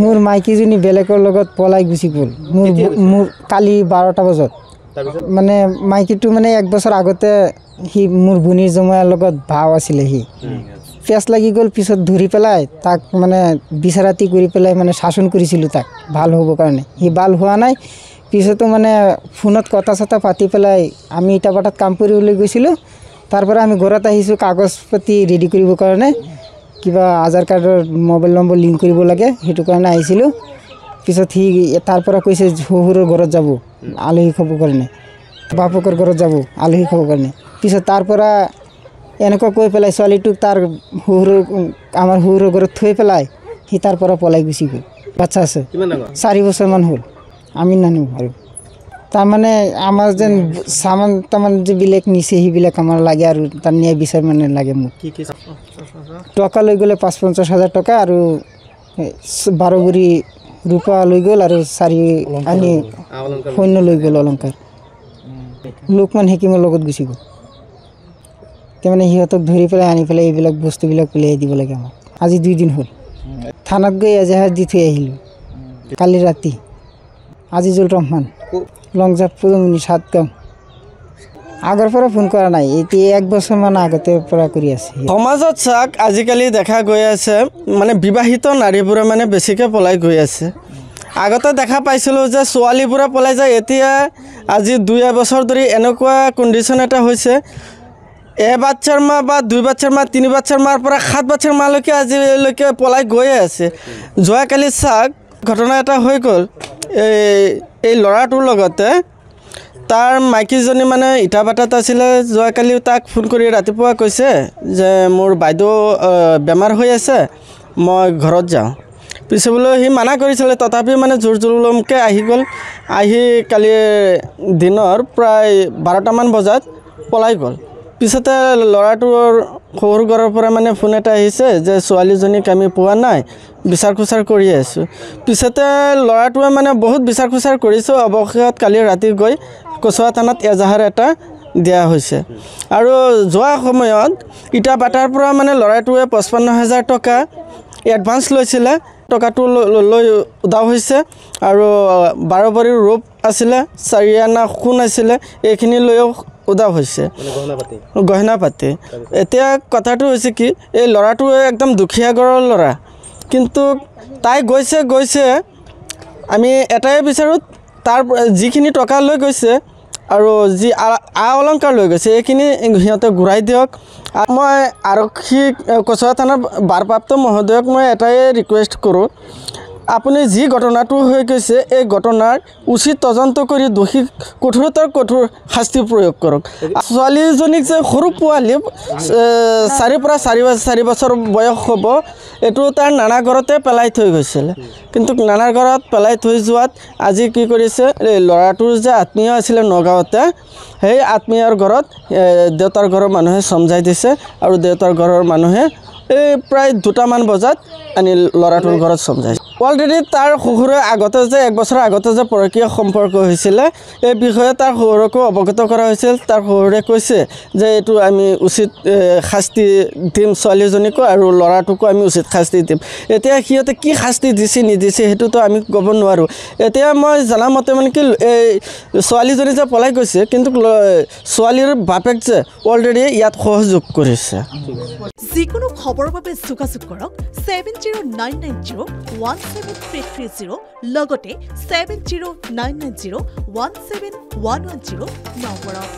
মোৰ মাইকীজনী বেলেগৰ লগত পলাই গুচি গ'ল মোৰ কালি 12টা বজাত মানে মাইকীটো মানে 1 বছৰ আগতে সি মোৰ বুনিৰ জমাৰ লগত ভাও আছিলে সি পেছ লাগি গ'ল পিছত ধৰি পেলাই তাক মানে বিচাৰাতি কৰি পেলাই মানে শাসন কৰিছিলোঁ তাক ভাল হ'ব কাৰণে সি ভাল হোৱা নাই পিছতো মানে ফোনত কথা পাতি পেলাই আমি ইটাবাটাত কাম কৰিবলৈ গৈছিলোঁ তাৰ পৰা আমি ঘৰত আহিছোঁ কাগজ পাতি ৰেডি কৰিবৰ কাৰণে কিবা আধাৰ কাৰ্ডৰ মোবাইল নম্বৰ লিংক কৰিব লাগে সেইটো কাৰণে আহিছিলোঁ পিছত সি তাৰ পৰা কৈছে শহুৰৰ ঘৰত যাব আলহী খাবৰ কাৰণে বাপকৰ ঘৰত যাব আলহী খাবৰ কাৰণে পিছত তাৰ পৰা এনেকুৱা কৈ পেলাই ছোৱালীটোক তাৰ আমাৰ শহুৰৰ ঘৰত থৈ পেলাই সি তাৰ পৰা পলাই গুচি গ'ল বাচ্চা আছে 4 বছৰমান হ'ল আমি নানো আৰু তাৰমানে আমাৰ যেন সামান তামান যিবিলাক নিছে সেইবিলাক আমাৰ লাগে আৰু তাৰ ন্যায় বিচাৰ মানে লাগে মোক টকা লৈ গ'লে ৫-৫০ টকা আৰু 12 গুৰি ৰূপা লৈ গ'ল আৰু 4 আনি সৈন্য লৈ গ'ল অলংকাৰ লোকমান হেকিমৰ লগত গুচি গ'ল তাৰমানে সিহঁতক ধৰি পেলাই আনি পেলাই এইবিলাক বস্তুবিলাক উলিয়াই দিব লাগে আমাক আজি 2 দিন হ'ল থানাত গৈ এজাহাৰ দি থৈ আহিলোঁ কালি ৰাতি আজিজুল ৰহমান লংজাপ পুদমনি 7 গাঁও আগৰ পৰা ফোন কৰা নাই এতিয়া 1 বছৰমান আগতে পৰা কৰি আছে সমাজত চাক আজিকালি দেখা গৈ আছে মানে বিবাহিত নাৰীবোৰে মানে বেছিকৈ পলাই গৈ আছে আগতে দেখা পাইছিলোঁ যে ছোৱালীবোৰে পলাই যায় এতিয়া আজি 2 বছৰ ধৰি এনেকুৱা কণ্ডিশ্যন এটা হৈছে 1 বাচ্চাৰ মা বা 2 বাচ্চাৰ মা 3 বাচ্চাৰ মাৰ পৰা 7 বাচ্চাৰ মালৈকে আজিলৈকে পলাই গৈয়ে আছে যোৱাকালি চাক ঘটনা এটা হৈ গ'ল এই ল'ৰাটোৰ লগতে তাৰ মাইকীজনী মানে ইটাবাটাত আছিলে যোৱাকালি তাক ফোন কৰি ৰাতিপুৱা কৈছে যে মোৰ বাইদেউ বেমাৰ হৈ আছে মই ঘৰত যাওঁ পিছে বোলে সি মানা কৰিছিলে তথাপি মানে জোৰ জুলুমকৈ আহি গ'ল আহি কালি দিনৰ প্ৰায় 12টামান বজাত পলাই গ'ল পিছতে ল'ৰাটোৰ শহুৰ ঘৰৰ পৰা মানে ফোন এটা আহিছে যে ছোৱালীজনীক আমি পোৱা নাই বিচাৰ খোচাৰ কৰি আছোঁ পিছতে ল'ৰাটোৱে মানে বহুত বিচাৰ খোচাৰ কৰিছোঁ অৱশেষত কালি ৰাতি গৈ কচুৱা থানাত এজাহাৰ এটা দিয়া হৈছে আৰু যোৱা সময়ত ইটাবাটাৰ পৰা মানে ল'ৰাটোৱে 55,000 টকা এডভান্স লৈছিলে টকাটো লৈ উদাও হৈছে আৰু 12 ভৰিৰ ৰূপ আছিলে 4 আনা সোণ আছিলে এইখিনি লৈও উদাও হৈছে গহনা পাতি এতিয়া কথাটো হৈছে কি এই ল'ৰাটোৱে একদম দুখীয়া ঘৰৰ ল'ৰা কিন্তু তাই গৈছে আমি এটাই বিচাৰোঁ তাৰ যিখিনি টকা লৈ গৈছে আৰু যি অলংকাৰ লৈ গৈছে এইখিনি সিহঁতে ঘূৰাই দিয়ক মই আৰক্ষী কচুৱা থানাৰ ভাৰপ্ৰাপ্ত মহোদয়ক মই এটাই ৰিকুৱেষ্ট কৰোঁ আপুনি যি ঘটনাটো হৈ গৈছে এই ঘটনাৰ উচিত তদন্ত কৰি দোষীক কঠোৰতৰ কঠোৰ শাস্তি প্ৰয়োগ কৰক ছোৱালীজনীক যে সৰু পোৱালি 4 পৰা 4 বছৰ বয়স হ'ব এইটো তাৰ নানা ঘৰতে পেলাই থৈ গৈছিলে কিন্তু নানা ঘৰত পেলাই থৈ যোৱাত আজি কি কৰিছে এই ল'ৰাটোৰ যে আত্মীয় আছিলে নগাঁৱতে সেই আত্মীয়ৰ ঘৰত দেউতাৰ ঘৰৰ মানুহে সমজাই দিছে আৰু দেউতাৰ ঘৰৰ মানুহে এই প্ৰায় 2টামান বজাত আনি ল'ৰাটোৰ ঘৰত সমজাইছে অলৰেডি তাৰ শহুৰে আগতে যে 1 বছৰ আগতে যে পৰকীয়া সম্পৰ্ক হৈছিলে এই বিষয়ে তাৰ শহুৰকো অৱগত কৰা হৈছিল তাৰ শহুৰে কৈছে যে এইটো আমি উচিত শাস্তি দিম ছোৱালীজনীকো আৰু ল'ৰাটোকো আমি উচিত শাস্তি দিম এতিয়া সিহঁতে কি শাস্তি দিছে নিদিছে সেইটোতো আমি ক'ব নোৱাৰোঁ এতিয়া মই জনামতে মানে কি এই ছোৱালীজনী যে পলাই গৈছে কিন্তু ছোৱালীৰ বাপেক যে অলৰেডি ইয়াত সহযোগ কৰিছে যিকোনো খবৰৰ বাবে যোগাযোগ কৰক 7099017330 লগতে 7099017110 নম্বৰত